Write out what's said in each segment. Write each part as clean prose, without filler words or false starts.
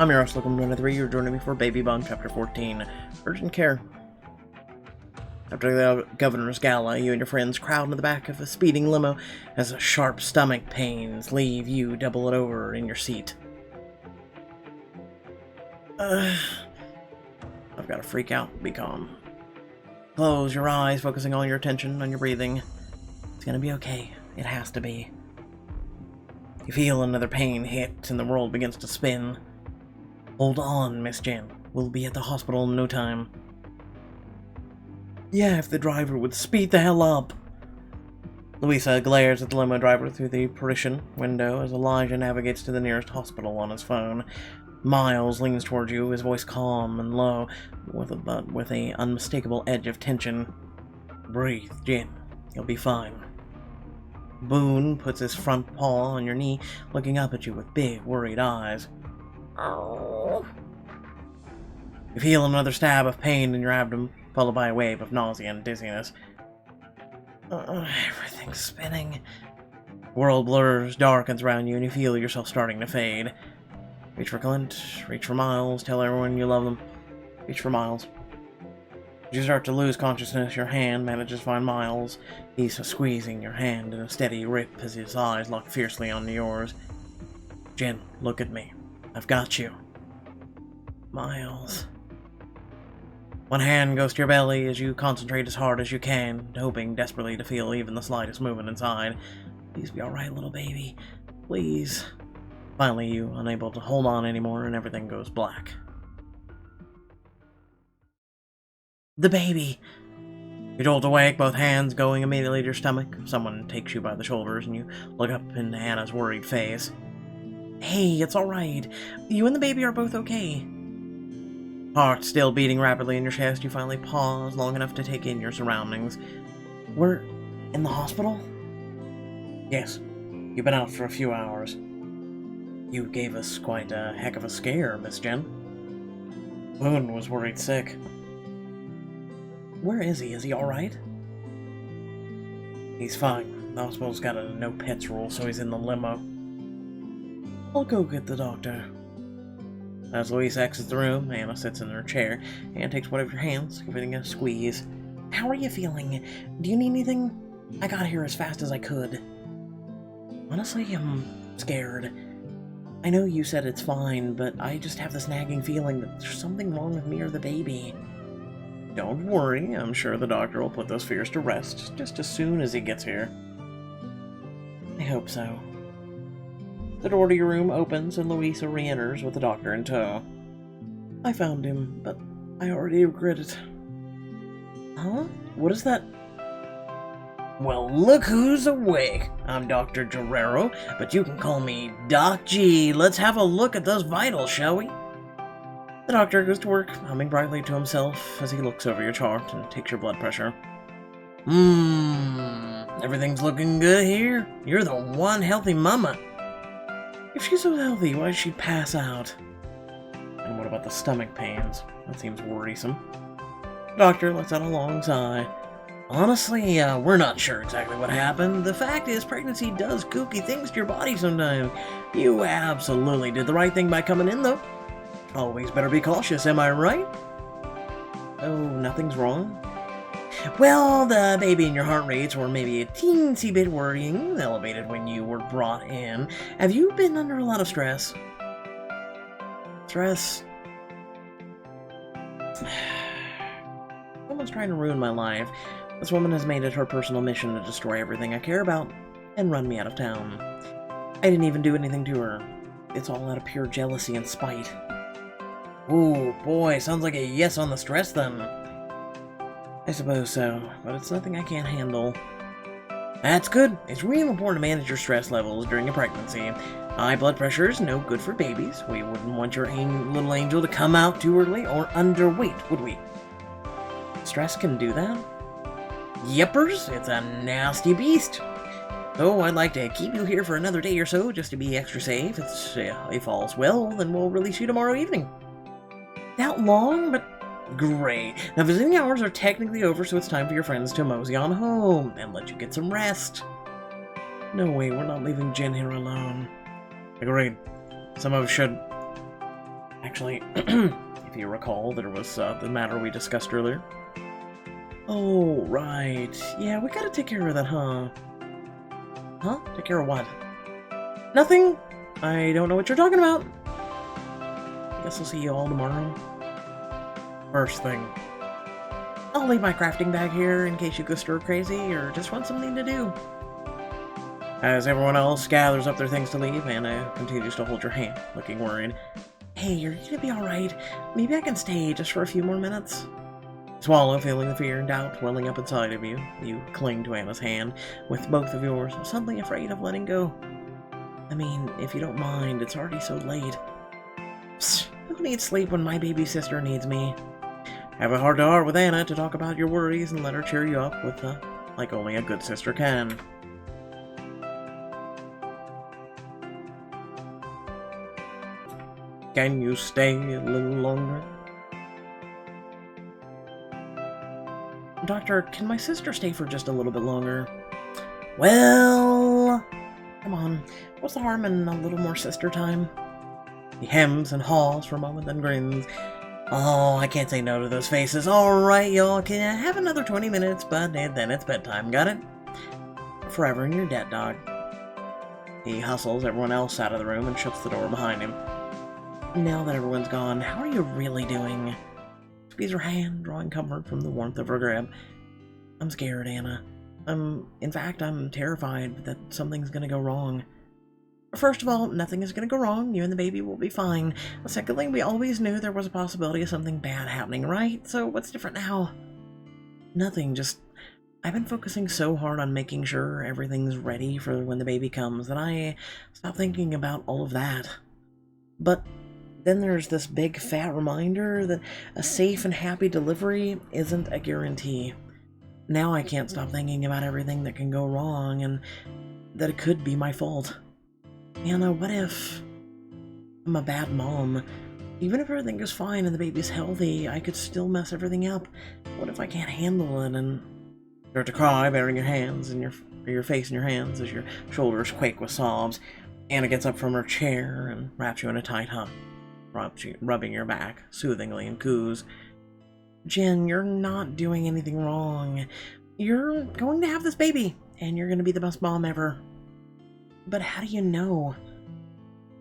I'm your host, Welcome to another. You're joining me for Baby Bond Chapter 14, Urgent Care. After the governor's gala, you and your friends crowd into the back of a speeding limo as sharp stomach pains leave you double it over in your seat. I've got to freak out. Be calm. Close your eyes, focusing all your attention on your breathing. It's gonna be okay. It has to be. You feel another pain hit and the world begins to spin. Hold on, Miss Jen. We'll be at the hospital in no time. Yeah, if the driver would speed the hell up. Louisa glares at the limo driver through the Parisian window as Elijah navigates to the nearest hospital on his phone. Miles leans toward you, his voice calm and low, with a unmistakable edge of tension. Breathe, Jen. You'll be fine. Boone puts his front paw on your knee, looking up at you with big, worried eyes. Oh. You feel another stab of pain in your abdomen, followed by a wave of nausea and dizziness. Everything's spinning. World blurs, darkens around you, and you feel yourself starting to fade. Reach for Clint, reach for Miles, tell everyone you love them. Reach for Miles. As you start to lose consciousness, your hand manages to find Miles. He's squeezing your hand in a steady grip as his eyes lock fiercely onto yours. Jen, look at me. I've got you. Miles. One hand goes to your belly as you concentrate as hard as you can, hoping desperately to feel even the slightest movement inside. Please be alright, little baby. Please. Finally, you unable to hold on anymore, and everything goes black. The baby! You jolt awake, both hands going immediately to your stomach. Someone takes you by the shoulders, and you look up into Hannah's worried face. Hey, it's alright. You and the baby are both okay. Heart still beating rapidly in your chest, you finally pause long enough to take in your surroundings. We're in the hospital? Yes. You've been out for a few hours. You gave us quite a heck of a scare, Miss Jen. Boone was worried sick. Where is he? Is he alright? He's fine. The hospital's got a no pets rule, so he's in the limo. I'll go get the doctor. As Louise exits the room, Anna sits in her chair and takes one of your hands, giving it a squeeze. How are you feeling? Do you need anything? I got here as fast as I could. Honestly, I'm scared. I know you said it's fine, but I just have this nagging feeling that there's something wrong with me or the baby. Don't worry, I'm sure the doctor will put those fears to rest just as soon as he gets here. I hope so. The door to your room opens and Louisa re-enters with the doctor in tow. I found him, but I already regret it. Huh? What is that? Well, look who's awake. I'm Dr. Guerrero, but you can call me Doc G. Let's have a look at those vitals, shall we? The doctor goes to work, humming brightly to himself as he looks over your chart and takes your blood pressure. Everything's looking good here. You're the one healthy mama. If she's so healthy, why does she pass out? And what about the stomach pains? That seems worrisome. Doctor lets out a long sigh. Honestly, we're not sure exactly what happened. The fact is, pregnancy does kooky things to your body sometimes. You absolutely did the right thing by coming in, though. Always better be cautious, am I right? Oh, nothing's wrong? Well, the baby and your heart rates were maybe a teensy bit worrying, elevated when you were brought in. Have you been under a lot of stress? Stress? Someone's trying to ruin my life. This woman has made it her personal mission to destroy everything I care about and run me out of town. I didn't even do anything to her. It's all out of pure jealousy and spite. Ooh, boy, sounds like a yes on the stress then. I suppose so, but it's nothing I can't handle. That's good. It's really important to manage your stress levels during a pregnancy. High blood pressure is no good for babies. We wouldn't want your little angel to come out too early or underweight, would we? Stress can do that? Yepers, it's a nasty beast. So I'd like to keep you here for another day or so just to be extra safe. If all's well, then we'll release you tomorrow evening. That long? But great. Now visiting hours are technically over, so it's time for your friends to mosey on home and let you get some rest. No way, we're not leaving Jen here alone. Agreed. Some of us should. Actually, if you recall, there was the matter we discussed earlier. Oh, right. Yeah, we gotta take care of that, huh? Huh? Take care of what? Nothing? I don't know what you're talking about. I guess I'll see you all tomorrow. First thing. I'll leave my crafting bag here in case you go stir crazy or just want something to do. As everyone else gathers up their things to leave, Anna continues to hold your hand, looking worried. Hey, are you gonna be alright? Maybe I can stay just for a few more minutes? Swallow, feeling the fear and doubt welling up inside of you. You cling to Anna's hand with both of yours, suddenly afraid of letting go. I mean, if you don't mind, it's already so late. Psst, who needs sleep when my baby sister needs me? Have a heart-to-heart with Anna to talk about your worries and let her cheer you up with like only a good sister can. Can you stay a little longer? Doctor, can my sister stay for just a little bit longer? Well, come on. What's the harm in a little more sister time? He hems and haws for a moment, then grins. Oh, I can't say no to those faces. Alright, y'all, can I have another 20 minutes, but then it's bedtime, got it? Forever in your debt, dog. He hustles everyone else out of the room and shuts the door behind him. Now that everyone's gone, how are you really doing? Squeeze her hand, drawing comfort from the warmth of her grip. I'm scared, Anna. In fact, I'm terrified that something's gonna go wrong. First of all, nothing is gonna go wrong. You and the baby will be fine. Secondly, we always knew there was a possibility of something bad happening, right? So what's different now? Nothing, just I've been focusing so hard on making sure everything's ready for when the baby comes that I stopped thinking about all of that. But then there's this big fat reminder that a safe and happy delivery isn't a guarantee. Now I can't stop thinking about everything that can go wrong and that it could be my fault. Anna, what if I'm a bad mom? Even if everything goes fine and the baby's healthy, I could still mess everything up. What if I can't handle it and start to cry, burying your hands in your face in your hands as your shoulders quake with sobs? Anna gets up from her chair and wraps you in a tight hug, rubbing your back soothingly and coos. Jen, you're not doing anything wrong. You're going to have this baby, and you're going to be the best mom ever. But how do you know?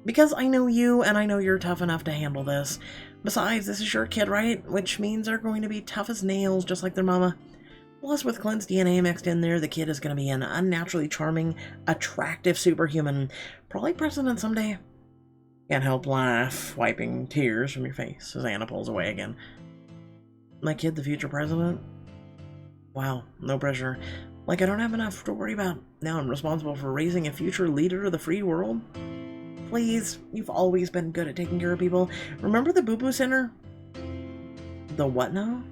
Because I know you, and I know you're tough enough to handle this. Besides, this is your kid, right? Which means they're going to be tough as nails, just like their mama. Plus, with Clint's DNA mixed in there, the kid is going to be an unnaturally charming, attractive superhuman. Probably president someday. Can't help laugh, wiping tears from your face as Anna pulls away again. My kid, the future president? Wow, no pressure. Like I don't have enough to worry about. Now I'm responsible for raising a future leader of the free world? Please, you've always been good at taking care of people. Remember the boo-boo center? The what now?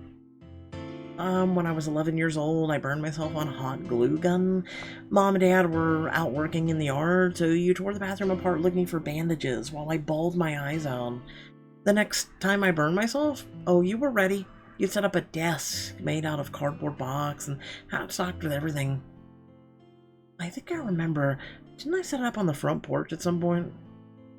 When I was 11 years old, I burned myself on a hot glue gun. Mom and Dad were out working in the yard, so you tore the bathroom apart looking for bandages while I bawled my eyes out. The next time I burned myself, oh, you were ready. You'd set up a desk made out of cardboard box and had it stocked with everything. I think I remember. Didn't I set it up on the front porch at some point?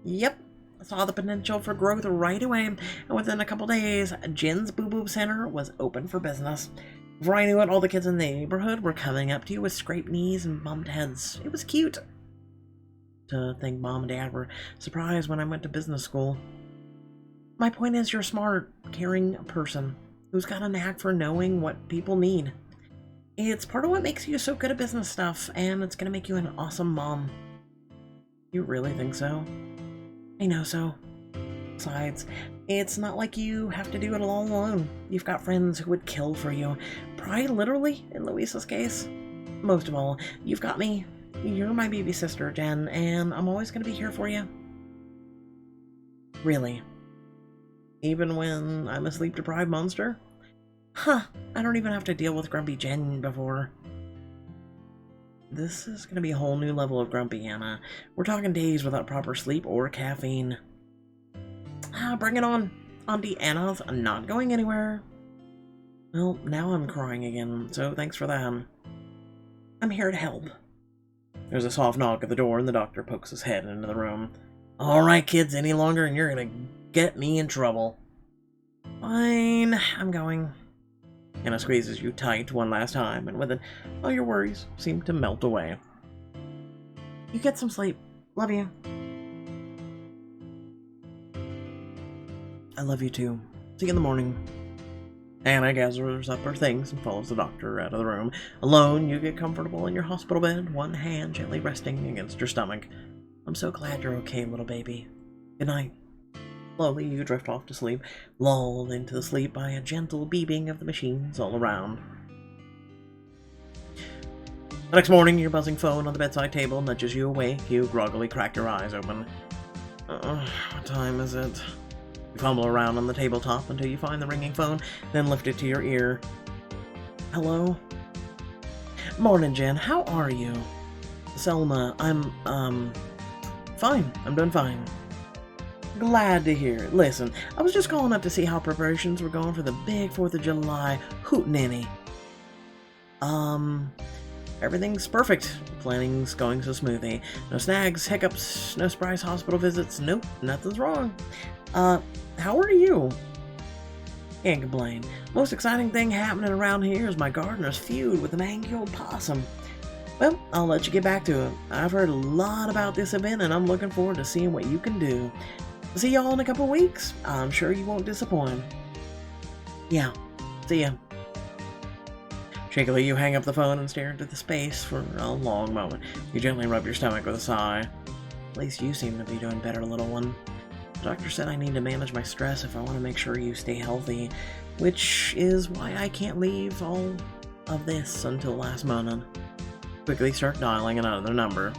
Yep. I saw the potential for growth right away, and within a couple days, Jen's Boo Boo Center was open for business. Before I knew it, all the kids in the neighborhood were coming up to you with scraped knees and bumped heads. It was cute. To think Mom and Dad were surprised when I went to business school. My point is, you're a smart, caring person who's got a knack for knowing what people need. It's part of what makes you so good at business stuff, and it's gonna make you an awesome mom. You really think so? I know so. Besides, it's not like you have to do it all alone. You've got friends who would kill for you. Probably literally, in Louisa's case. Most of all, you've got me. You're my baby sister, Jen, and I'm always gonna be here for you. Really. Even when I'm a sleep-deprived monster? Huh, I don't even have to deal with Grumpy Jen before. This is gonna be a whole new level of grumpy, Anna. We're talking days without proper sleep or caffeine. Bring it on. Auntie Anna's not going anywhere. Well, now I'm crying again, so thanks for that. I'm here to help. There's a soft knock at the door, and the doctor pokes his head into the room. Alright, kids, any longer and you're gonna get me in trouble. Fine, I'm going. Anna squeezes you tight one last time, and with it, all your worries seem to melt away. You get some sleep. Love you. I love you too. See you in the morning. Anna gathers up her things and follows the doctor out of the room. Alone, you get comfortable in your hospital bed, one hand gently resting against your stomach. I'm so glad you're okay, little baby. Good night. Slowly, you drift off to sleep, lulled into the sleep by a gentle beeping of the machines all around. The next morning, your buzzing phone on the bedside table nudges you awake. You groggily crack your eyes open. What time is it? You fumble around on the tabletop until you find the ringing phone, then lift it to your ear. Hello? Morning, Jen. How are you? Selma, I'm, fine. I'm doing fine. Glad to hear it. Listen, I was just calling up to see how preparations were going for the big 4th of July hootenanny. Everything's perfect. Planning's going so smoothly. No snags, hiccups, no surprise hospital visits. Nope, nothing's wrong. How are you? Can't complain. Most exciting thing happening around here is my gardener's feud with the man-killed possum. Well, I'll let you get back to it. I've heard a lot about this event, and I'm looking forward to seeing what you can do. See y'all in a couple weeks. I'm sure you won't disappoint. Yeah, see ya. Shakily, you hang up the phone and stare into the space for a long moment. You gently rub your stomach with a sigh. At least you seem to be doing better, little one. The doctor said I need to manage my stress if I want to make sure you stay healthy, which is why I can't leave all of this until last moment. Quickly start dialing another number.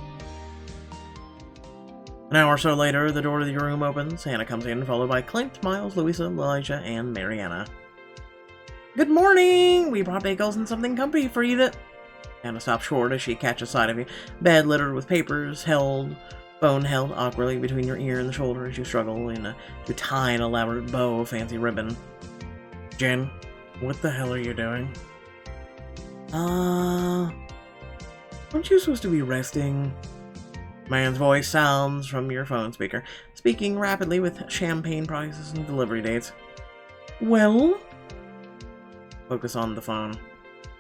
An hour or so later, the door to your room opens. Hannah comes in, followed by Clint, Miles, Louisa, Elijah, and Mariana. Good morning! We brought bagels and something comfy for you to... Hannah stops short as she catches sight of you. Bed littered with papers, phone held awkwardly between your ear and the shoulder as you struggle to tie an elaborate bow of fancy ribbon. Jen, what the hell are you doing? Aren't you supposed to be resting? Man's voice sounds from your phone speaker, speaking rapidly with champagne prices and delivery dates. Well? Focus on the phone.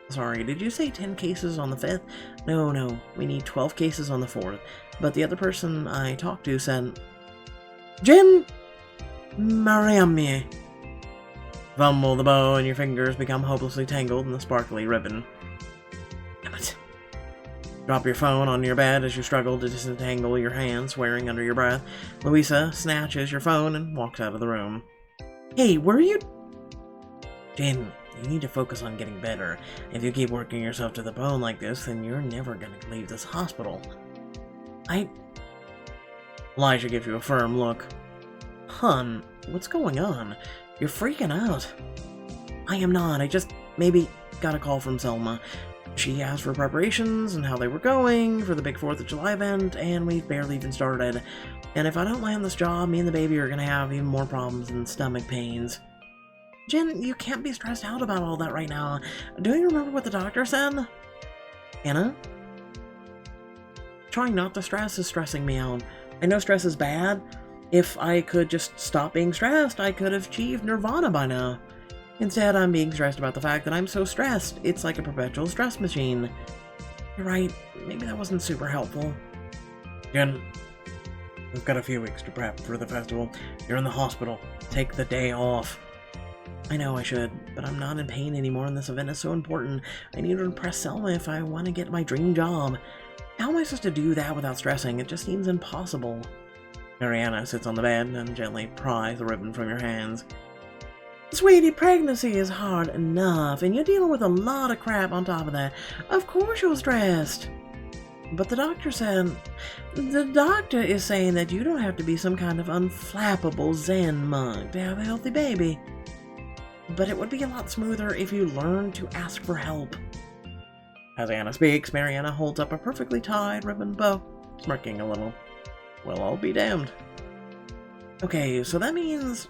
Sorry, did you say 10 cases on the 5th? No, we need 12 cases on the 4th. But the other person I talked to said... Jen! Mariami. Fumble the bow and your fingers become hopelessly tangled in the sparkly ribbon. Damn it. Drop your phone on your bed as you struggle to disentangle your hands, swearing under your breath. Louisa snatches your phone and walks out of the room. Hey, where are you? Jen, you need to focus on getting better. If you keep working yourself to the bone like this, then you're never going to leave this hospital. Elijah gives you a firm look. Hun, what's going on? You're freaking out. I am not. I just maybe got a call from Selma. She asked for preparations and how they were going for the big 4th of July event, and we've barely even started. And if I don't land this job, me and the baby are going to have even more problems and stomach pains. Jen, you can't be stressed out about all that right now. Do you remember what the doctor said? Anna? Trying not to stress is stressing me out. I know stress is bad. If I could just stop being stressed, I could have achieved nirvana by now. Instead, I'm being stressed about the fact that I'm so stressed. It's like a perpetual stress machine. You're right. Maybe that wasn't super helpful. Jen, we've got a few weeks to prep for the festival. You're in the hospital. Take the day off. I know I should, but I'm not in pain anymore and this event is so important. I need to impress Selma if I want to get my dream job. How am I supposed to do that without stressing? It just seems impossible. Mariana sits on the bed and gently pries the ribbon from your hands. Sweetie, pregnancy is hard enough, and you're dealing with a lot of crap on top of that. Of course you're stressed. But the doctor said... The doctor is saying that you don't have to be some kind of unflappable Zen monk to have a healthy baby. But it would be a lot smoother if you learned to ask for help. As Anna speaks, Mariana holds up a perfectly tied ribbon bow, smirking a little. Well, I'll be damned. Okay, so that means...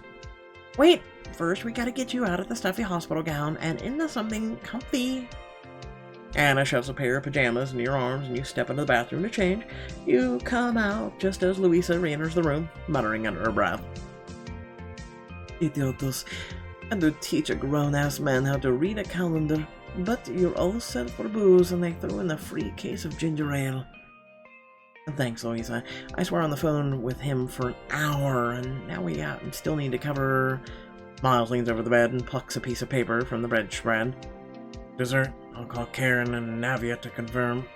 Wait! First, we gotta get you out of the stuffy hospital gown and into something comfy. Anna shoves a pair of pajamas into your arms and you step into the bathroom to change. You come out just as Louisa re-enters the room, muttering under her breath. Idiotos. And to teach a grown-ass man how to read a calendar. But you're all set for booze, and they throw in a free case of ginger ale. Thanks, Louise. I swear on the phone with him for an hour, and now we still need to cover... Miles leans over the bed and plucks a piece of paper from the bread spread. Dessert? I'll call Karen and Navia to confirm.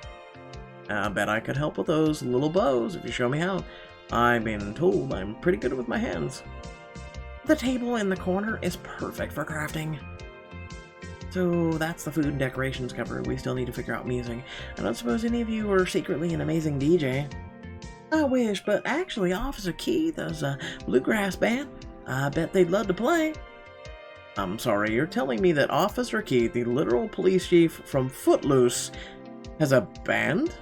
I bet I could help with those little bows if you show me how. I've been told I'm pretty good with my hands. The table in the corner is perfect for crafting. So that's the food and decorations covered. We still need to figure out music. I don't suppose any of you are secretly an amazing DJ. I wish, but actually Officer Keith has a bluegrass band. I bet they'd love to play. I'm sorry, you're telling me that Officer Keith, the literal police chief from Footloose, has a band?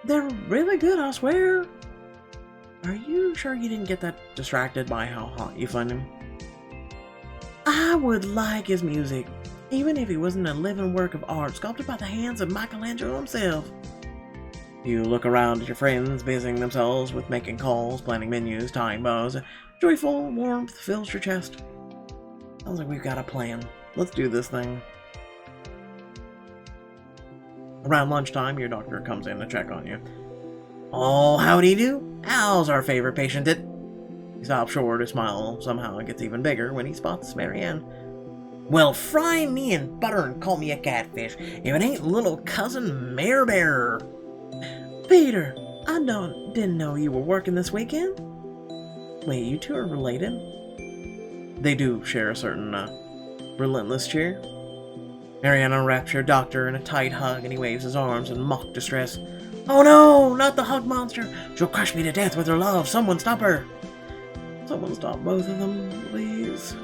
They're really good, I swear. Are you sure you didn't get that distracted by how hot you find him? I would like his music, even if he wasn't a living work of art sculpted by the hands of Michelangelo himself. You look around at your friends busying themselves with making calls, planning menus, tying bows. Joyful warmth fills your chest. Sounds like we've got a plan. Let's do this thing. Around lunchtime, your doctor comes in to check on you. Oh, howdy do. How's our favorite patient it? He stops short, his smile somehow gets even bigger when he spots Marianne. Well, fry me in butter and call me a catfish, if it ain't little cousin Mare Bear. Peter, I didn't know you were working this weekend. Wait, you two are related? They do share a certain, relentless cheer. Mariana wraps your doctor in a tight hug and he waves his arms in mock distress. Oh no, not the hug monster! She'll crush me to death with her love! Someone stop her! Someone stop both of them, please.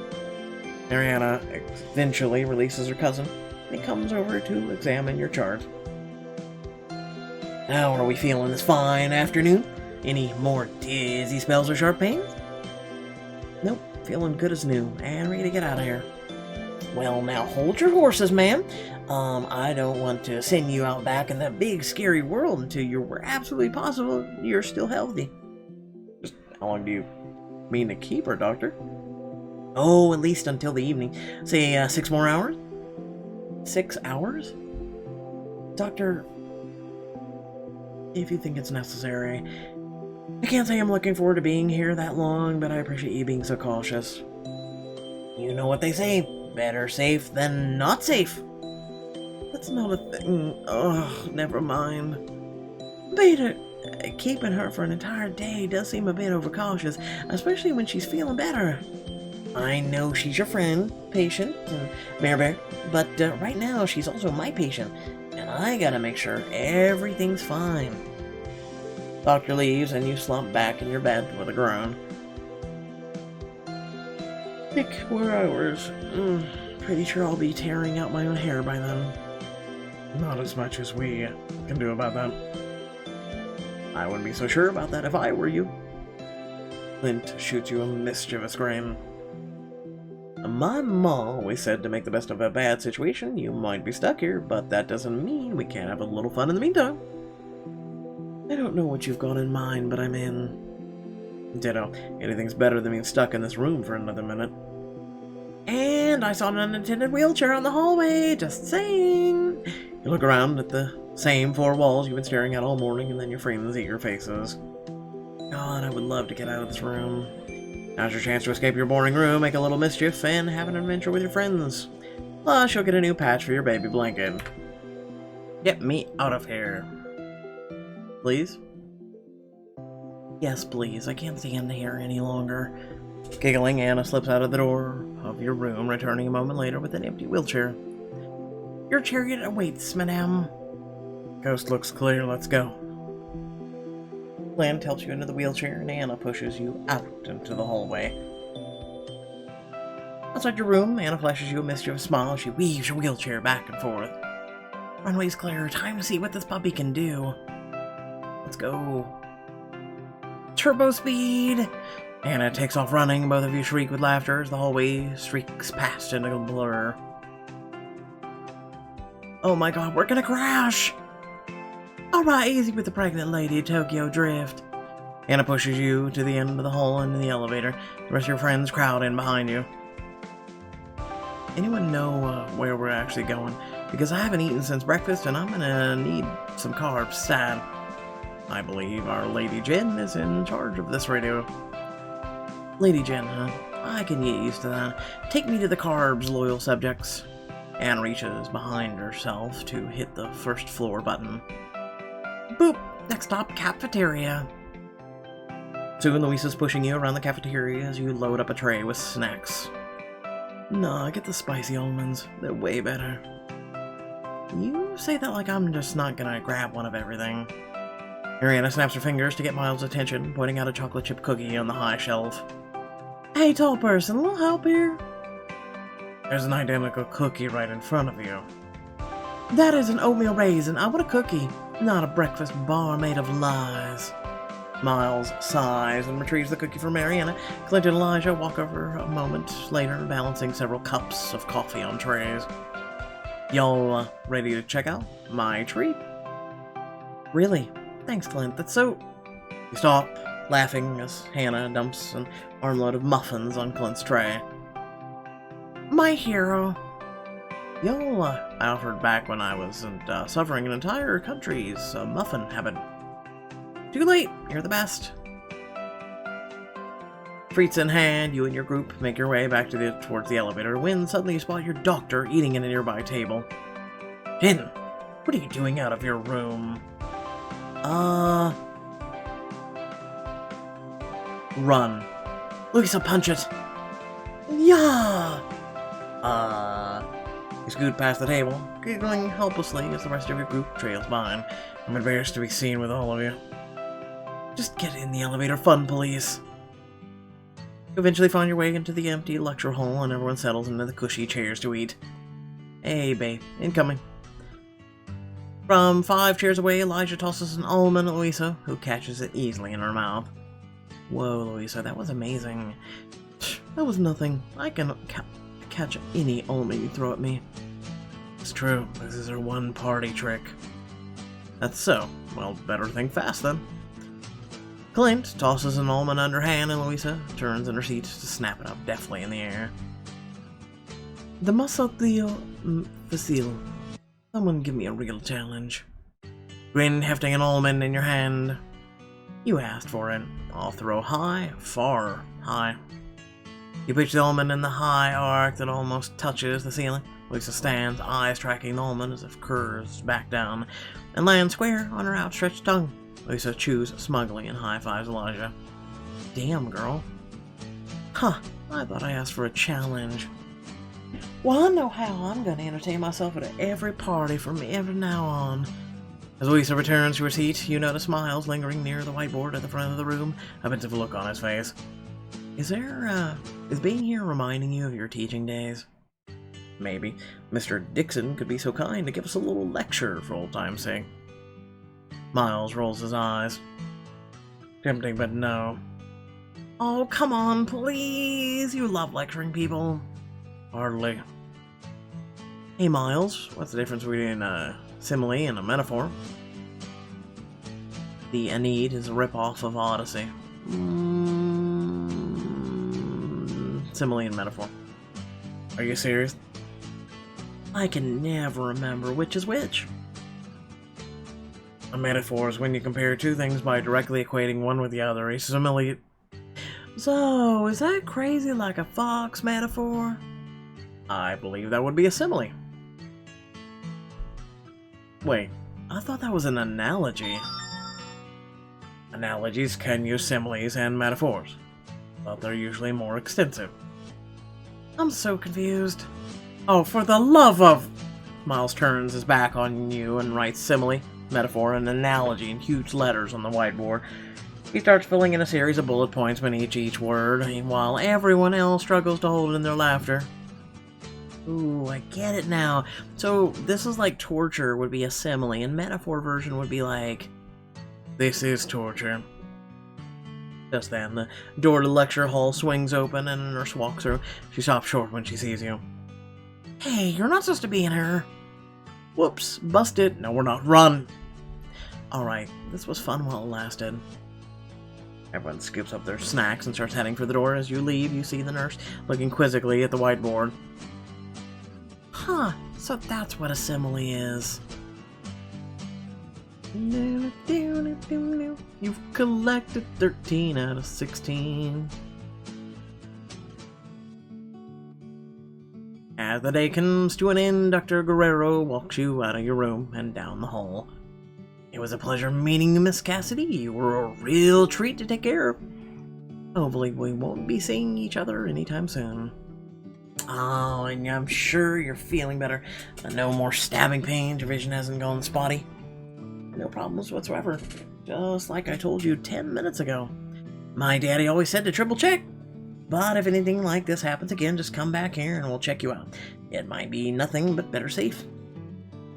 Mariana eventually releases her cousin and he comes over to examine your chart. How are we feeling this fine afternoon? Any more dizzy spells or sharp pains? Nope, feeling good as new and ready to get out of here. Well, now hold your horses, ma'am. I don't want to send you out back in that big scary world until you're absolutely positive you're still healthy. Just how long do you mean to keep her, Doctor? Oh, at least until the evening. Say 6 more hours? 6 hours? Doctor, if you think it's necessary. I can't say I'm looking forward to being here that long, but I appreciate you being so cautious. You know what they say, better safe than not safe. That's not a thing. Ugh, never mind. Peter, keeping her for an entire day does seem a bit overcautious, especially when she's feeling better. I know she's your friend, patient, and Bear, but right now she's also my patient, and I gotta make sure everything's fine. Doctor leaves, and you slump back in your bed with a groan. 6 more hours. Pretty sure I'll be tearing out my own hair by then. Not as much as we can do about that. I wouldn't be so sure about that if I were you. Clint shoots you a mischievous grin. My ma always said to make the best of a bad situation, you might be stuck here, but that doesn't mean we can't have a little fun in the meantime. I don't know what you've got in mind, but I'm in. Ditto. Anything's better than being stuck in this room for another minute. And I saw an unattended wheelchair on the hallway, just saying. You look around at the same 4 walls you've been staring at all morning, and then your friends' eager faces. God, I would love to get out of this room. Now's your chance to escape your boring room, make a little mischief, and have an adventure with your friends. Plus, you'll get a new patch for your baby blanket. Get me out of here. Please? Yes, please. I can't stand here any longer. Giggling, Anna slips out of the door of your room, returning a moment later with an empty wheelchair. Your chariot awaits, madame. Coast looks clear. Let's go. Glenn helps you into the wheelchair, and Anna pushes you out into the hallway. Outside your room, Anna flashes you a mischievous smile. She weaves your wheelchair back and forth. Runway's clear. Time to see what this puppy can do. Let's go. Turbo speed! Anna takes off running. Both of you shriek with laughter as the hallway streaks past in a blur. Oh my god, we're gonna crash! Alright, easy with the pregnant lady, Tokyo Drift. Hannah pushes you to the end of the hall into the elevator. The rest of your friends crowd in behind you. Anyone know where we're actually going? Because I haven't eaten since breakfast and I'm gonna need some carbs sad. I believe our Lady Jen is in charge of this radio. Lady Jen, huh? I can get used to that. Take me to the carbs, loyal subjects. Anne reaches behind herself to hit the first floor button. Boop! Next stop, cafeteria. Soon Louisa's pushing you around the cafeteria as you load up a tray with snacks. Nah, get the spicy almonds. They're way better. You say that like I'm just not gonna grab one of everything. Mariana snaps her fingers to get Miles' attention, pointing out a chocolate chip cookie on the high shelf. Hey, tall person, a little help here? There's an identical cookie right in front of you. That is an oatmeal raisin. I want a cookie, not a breakfast bar made of lies. Miles sighs and retrieves the cookie from Mariana. Clint and Elijah walk over a moment later, balancing several cups of coffee on trays. Y'all ready to check out my treat? Really? Thanks, Clint. That's so... You stop, laughing as Hannah dumps an armload of muffins on Clint's tray. My hero. Y'all I offered back when I wasn't suffering an entire country's muffin habit. Too late, you're the best. Treats in hand, you and your group make your way back towards the elevator when suddenly you spot your doctor eating at a nearby table. Jen, what are you doing out of your room? Run. Louisa, punch it. Yeah! You scoot past the table, giggling helplessly as the rest of your group trails behind. I'm embarrassed to be seen with all of you. Just get in the elevator, fun police. You eventually find your way into the empty lecture hall and everyone settles into the cushy chairs to eat. Hey, babe, incoming. From 5 chairs away, Elijah tosses an almond at Louisa, who catches it easily in her mouth. Whoa, Louisa, that was amazing. That was nothing. I can catch any almond you throw at me. It's true, this is her one party trick. That's so. Well, better think fast then. Clint tosses an almond underhand and Louisa turns in her seat to snap it up deftly in the air. The muscle facile. Someone give me a real challenge. Grin hefting an almond in your hand. You asked for it. I'll throw high, far high. You pitch the almond in the high arc that almost touches the ceiling. Louisa stands, eyes tracking the almond as if curves back down, and lands square on her outstretched tongue. Louisa chews smugly and high-fives Elijah. Damn, girl. Huh, I thought I asked for a challenge. Well, I know how I'm going to entertain myself at every party from ever now on. As Louisa returns to her seat, you notice Miles lingering near the whiteboard at the front of the room, a pensive look on his face. Is being here reminding you of your teaching days? Maybe. Mr. Dixon could be so kind to give us a little lecture for old time's sake. Miles rolls his eyes. Tempting, but no. Oh, come on, please! You love lecturing people. Hardly. Hey, Miles, what's the difference between a simile and a metaphor? The Aeneid is a ripoff of Odyssey. Simile and metaphor. Are you serious? I can never remember which is which. A metaphor is when you compare two things by directly equating one with the other. A simile... So, is that crazy like a fox metaphor? I believe that would be a simile. Wait, I thought that was an analogy. Analogies can use similes and metaphors, but they're usually more extensive. I'm so confused. Oh, for the love of... Miles turns his back on you and writes simile, metaphor, and analogy in huge letters on the whiteboard. He starts filling in a series of bullet points beneath each word, while everyone else struggles to hold in their laughter. Ooh, I get it now. So, this is like torture would be a simile, and metaphor version would be like... This is torture. Just then, the door to the lecture hall swings open and a nurse walks through. She stops short when she sees you. Hey, you're not supposed to be in here. Whoops, busted. No, we're not. Run! Alright, this was fun while it lasted. Everyone scoops up their snacks and starts heading for the door. As you leave, you see the nurse looking quizzically at the whiteboard. Huh, so that's what a simile is. You've collected 13 out of 16. As the day comes to an end, Dr. Guerrero walks you out of your room and down the hall. It was a pleasure meeting you, Miss Cassidy. You were a real treat to take care of. Hopefully we won't be seeing each other anytime soon. Oh, and I'm sure you're feeling better. No more stabbing pains, your vision hasn't gone spotty. No problems whatsoever. Just like I told you 10 minutes ago. My daddy always said to triple check. But if anything like this happens again, just come back here and we'll check you out. It might be nothing but better safe.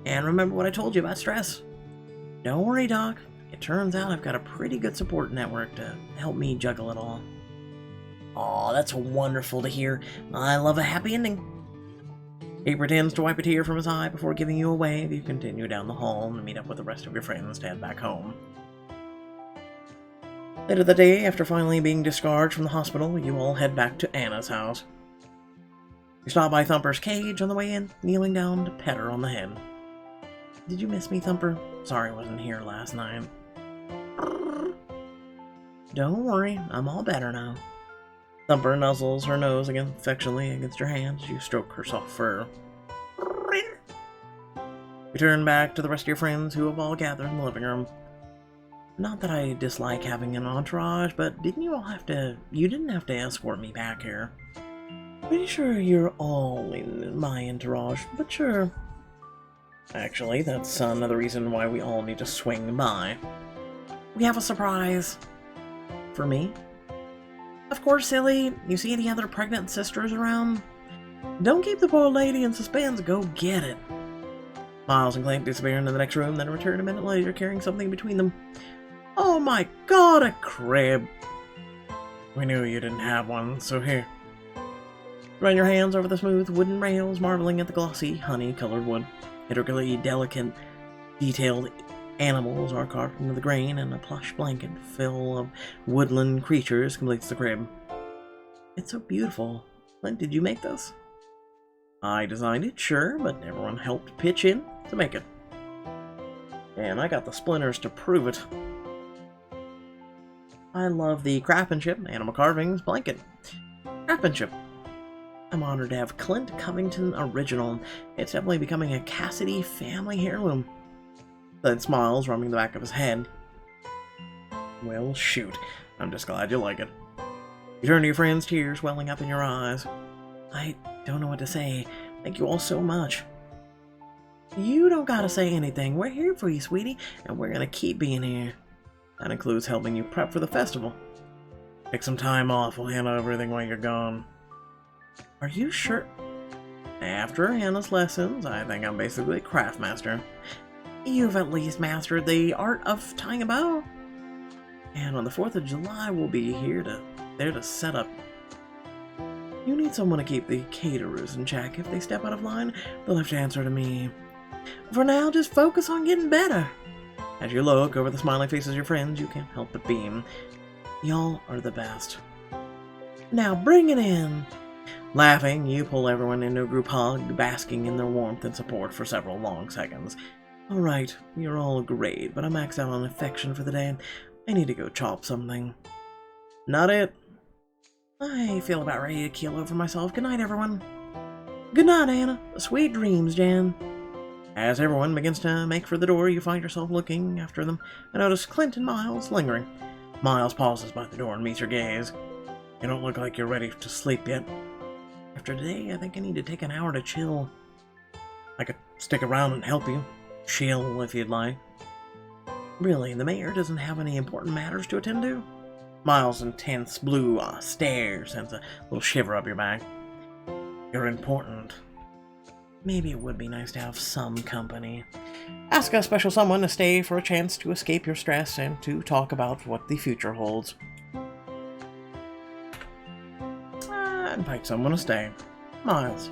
And remember what I told you about stress. Don't worry, Doc. It turns out I've got a pretty good support network to help me juggle it all. Aw, that's wonderful to hear. I love a happy ending. He pretends to wipe a tear from his eye before giving you a wave. You continue down the hall and meet up with the rest of your friends to head back home. Later that day, after finally being discharged from the hospital, you all head back to Anna's house. You stop by Thumper's cage on the way in, kneeling down to pet her on the head. Did you miss me, Thumper? Sorry I wasn't here last night. Don't worry, I'm all better now. Thumper nuzzles her nose affectionately against your hands. You stroke her soft fur. You turn back to the rest of your friends who have all gathered in the living room. Not that I dislike having an entourage, but you didn't have to escort me back here. Pretty sure you're all in my entourage, but sure. Actually, that's another reason why we all need to swing by. We have a surprise. For me? Of course, silly. You see any other pregnant sisters around? Don't keep the poor lady in suspense. Go get it. Miles and Clank disappear into the next room, then return a minute later carrying something between them. Oh my god, a crib! We knew you didn't have one, so here. Run your hands over the smooth wooden rails, marveling at the glossy, honey-colored wood. Intricately delicate, detailed animals are carved into the grain, and a plush blanket full of woodland creatures completes the crib. It's so beautiful. Clint, did you make this? I designed it, sure, but everyone helped pitch in to make it. And I got the splinters to prove it. I love the craftsmanship, animal carvings, blanket. Craftsmanship. I'm honored to have Clint Covington original. It's definitely becoming a Cassidy family heirloom. Clint smiles, rubbing the back of his head. Well, shoot. I'm just glad you like it. You turn to your friends, tears welling up in your eyes. I don't know what to say. Thank you all so much. You don't gotta say anything. We're here for you, sweetie, and we're gonna keep being here. That includes helping you prep for the festival. Take some time off. We'll handle everything while you're gone. Are you sure? After Hannah's lessons, I think I'm basically a craft master. You've at least mastered the art of tying a bow. And on the 4th of July, we'll be there to set up. You need someone to keep the caterers in check. If they step out of line, they'll have to answer to me. For now, just focus on getting better. As you look over the smiling faces of your friends, you can't help but beam. Y'all are the best. Now bring it in. Laughing, you pull everyone into a group hug, basking in their warmth and support for several long seconds. Alright, you're all great, but I'm maxed out on affection for the day. I need to go chop something. Not it. I feel about ready to keel over myself. Good night, everyone. Good night, Anna. Sweet dreams, Jan. As everyone begins to make for the door, you find yourself looking after them and notice Clint and Miles lingering. Miles pauses by the door and meets your gaze. You don't look like you're ready to sleep yet. After today, I think I need to take an hour to chill. I could stick around and help you. Chill, if you'd like. Really, the mayor doesn't have any important matters to attend to? Miles' intense blue stare sends a little shiver up your back. You're important. Maybe it would be nice to have some company. Ask a special someone to stay for a chance to escape your stress and to talk about what the future holds. Invite someone to stay. Miles.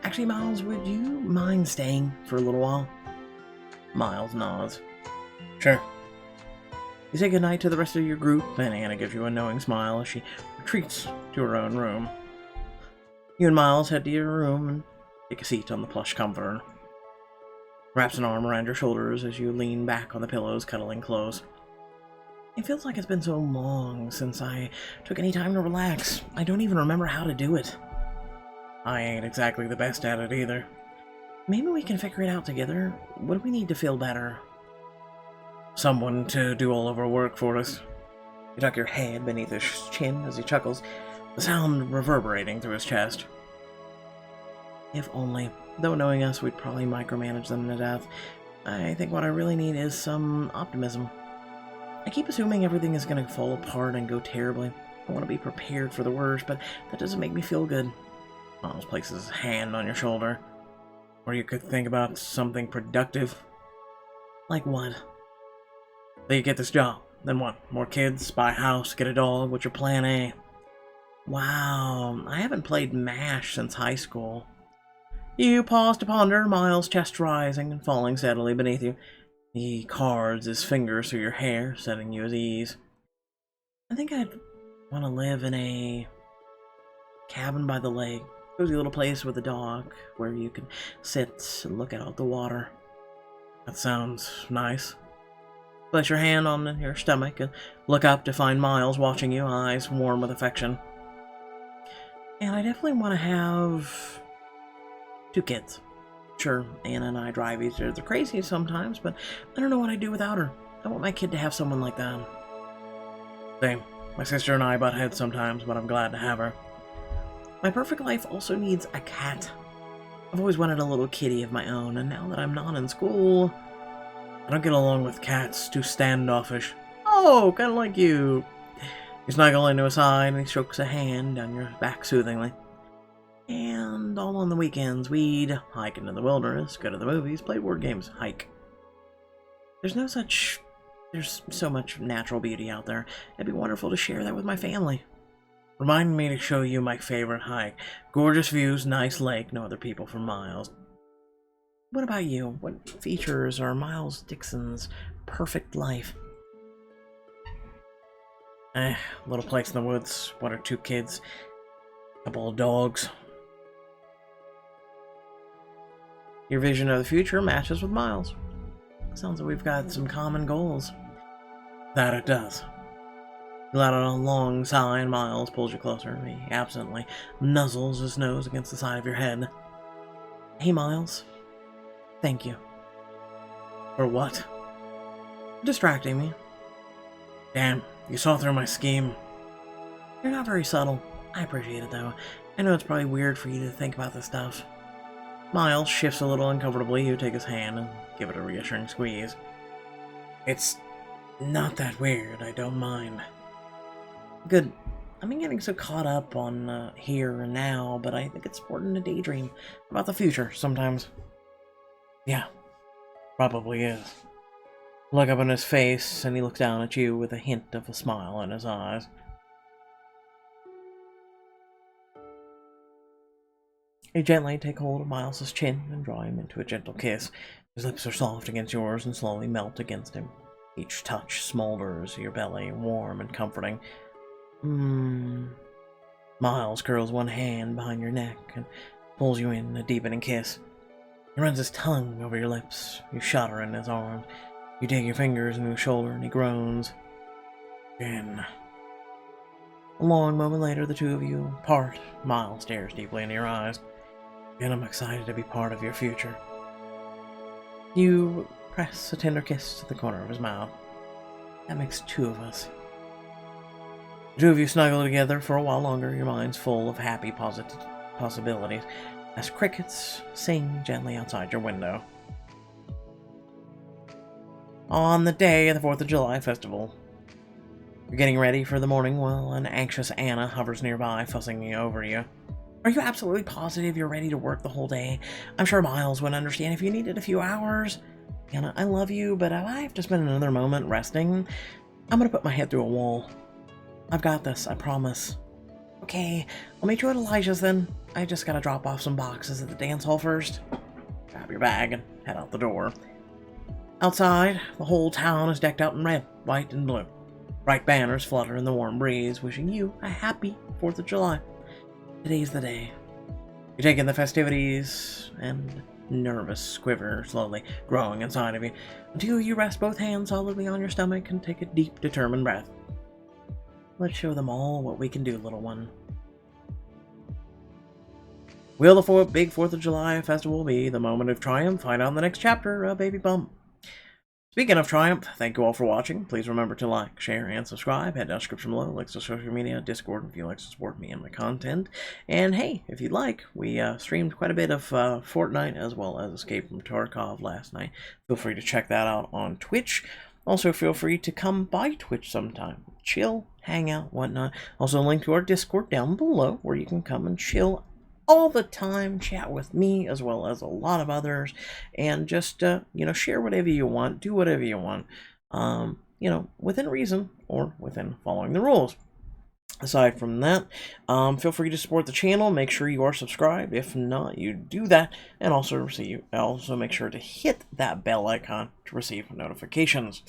Actually, Miles, would you mind staying for a little while? Miles nods. Sure. You say goodnight to the rest of your group, and Anna gives you a knowing smile as she retreats to her own room. You and Miles head to your room and take a seat on the plush comforter. Wraps an arm around your shoulders as you lean back on the pillows, cuddling close. It feels like it's been so long since I took any time to relax. I don't even remember how to do it. I ain't exactly the best at it either. Maybe we can figure it out together. What do we need to feel better? Someone to do all of our work for us. You tuck your head beneath his chin as he chuckles, the sound reverberating through his chest. If only. Though knowing us, we'd probably micromanage them to death. I think what I really need is some optimism. I keep assuming everything is going to fall apart and go terribly. I want to be prepared for the worst, but that doesn't make me feel good. Miles places his hand on your shoulder. Or you could think about something productive. Like what? So you get this job. Then what? More kids? Buy a house? Get a dog? What's your plan A? Wow, I haven't played MASH since high school. You pause to ponder, Miles' chest rising and falling steadily beneath you. He cards his fingers through your hair, setting you at ease. I think I'd want to live in a cabin by the lake. Cozy little place with a dog where you can sit and look out the water. That sounds nice. Place your hand on your stomach and look up to find Miles watching you, eyes warm with affection. And I definitely want to have 2 kids. Sure, Anna and I drive each other crazy sometimes, but I don't know what I'd do without her. I want my kid to have someone like that. Same. My sister and I butt heads sometimes, but I'm glad to have her. My perfect life also needs a cat. I've always wanted a little kitty of my own, and now that I'm not in school, I don't get along with cats. Too standoffish. Oh, kind of like you. You snuggle into his side, and he strokes a hand down your back soothingly. And all on the weekends, we'd hike into the wilderness, go to the movies, play board games, hike. There's so much natural beauty out there. It'd be wonderful to share that with my family. Remind me to show you my favorite hike. Gorgeous views, nice lake, no other people for miles. What about you? What features are Miles Dixon's perfect life? Little place in the woods, 1 or 2 kids, couple of dogs. Your vision of the future matches with Miles. Sounds like we've got some common goals. That it does. You let out a long sigh and Miles pulls you closer. He absently nuzzles his nose against the side of your head. Hey, Miles. Thank you. For what? Distracting me. Damn, you saw through my scheme. You're not very subtle. I appreciate it, though. I know it's probably weird for you to think about this stuff. Miles shifts a little uncomfortably. You take his hand and give it a reassuring squeeze. It's not that weird. I don't mind. Good. I've been getting so caught up on here and now, but I think it's important to daydream about the future sometimes. Yeah, probably is. Look up in his face, and he looks down at you with a hint of a smile in his eyes. You gently take hold of Miles's chin and draw him into a gentle kiss. His lips are soft against yours and slowly melt against him. Each touch smolders your belly, warm and comforting. Miles curls one hand behind your neck and pulls you in a deepening kiss. He runs his tongue over your lips. You shudder in his arms. You dig your fingers into his shoulder and he groans. Again. A long moment later, the two of you part. Miles stares deeply into your eyes. And I'm excited to be part of your future. You press a tender kiss to the corner of his mouth. That makes 2 of us. The 2 of you snuggle together for a while longer, your minds full of happy possibilities, as crickets sing gently outside your window. On the day of the 4th of July festival, you're getting ready for the morning while an anxious Anna hovers nearby, fussing over you. Are you absolutely positive you're ready to work the whole day? I'm sure Miles would understand if you needed a few hours. Anna, I love you, but if I have to spend another moment resting, I'm gonna put my head through a wall. I've got this, I promise. Okay, I'll meet you at Elijah's then. I just gotta drop off some boxes at the dance hall first. Grab your bag and head out the door. Outside, the whole town is decked out in red, white, and blue. Bright banners flutter in the warm breeze, wishing you a happy 4th of July. Today's the day. You take in the festivities, and nervous quiver slowly growing inside of you, until you rest both hands solidly on your stomach and take a deep, determined breath. Let's show them all what we can do, little one. Will the big 4th of July festival be the moment of triumph? Find out in the next chapter of Baby Bump. Speaking of triumph, thank you all for watching. Please remember to like, share, and subscribe. Head down to the description below, links to social media, Discord if you'd like to support me and my content. And hey, if you'd like, we streamed quite a bit of Fortnite as well as Escape from Tarkov last night. Feel free to check that out on Twitch. Also, feel free to come by Twitch sometime. Chill, hang out, whatnot. Also, a link to our Discord down below where you can come and chill all the time, chat with me as well as a lot of others, and just share whatever you want, do whatever you want, within reason or within following the rules. Aside from that, feel free to support the channel. Make sure you are subscribed. If not, you do that, and also make sure to hit that bell icon to receive notifications.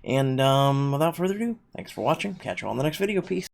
And without further ado, thanks for watching. Catch you on the next video. Peace.